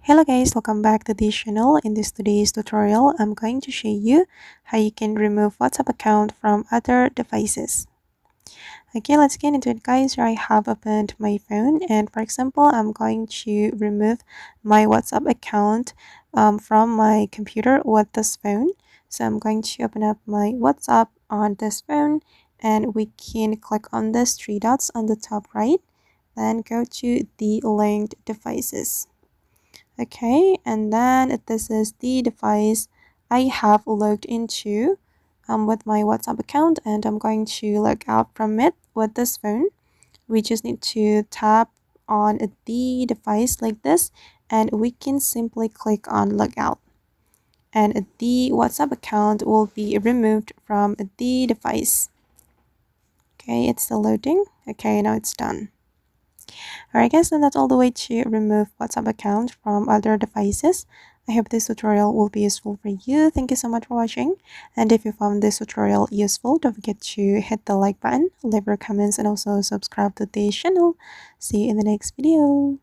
Hello guys, welcome back to this channel. In this today's tutorial, I'm going to show you how you can remove WhatsApp account from other devices. Okay, let's get into it guys. Here I have opened my phone, and for example, I'm going to remove my WhatsApp account from my computer with this phone. So I'm going to open up my WhatsApp on this phone, and we can click on these three dots on the top right, then go to the linked devices. Okay, and then this is the device I have logged into with my WhatsApp account, and I'm going to log out from it with this phone. We just need to tap on the device like this, and we can simply click on logout, and the WhatsApp account will be removed from the device. Okay, it's still loading. Okay, now it's done. Alright guys, and that's all the way to remove WhatsApp account from other devices. I hope this tutorial will be useful for you. Thank you so much for watching. And if you found this tutorial useful, don't forget to hit the like button, leave your comments, and also subscribe to the channel. See you in the next video.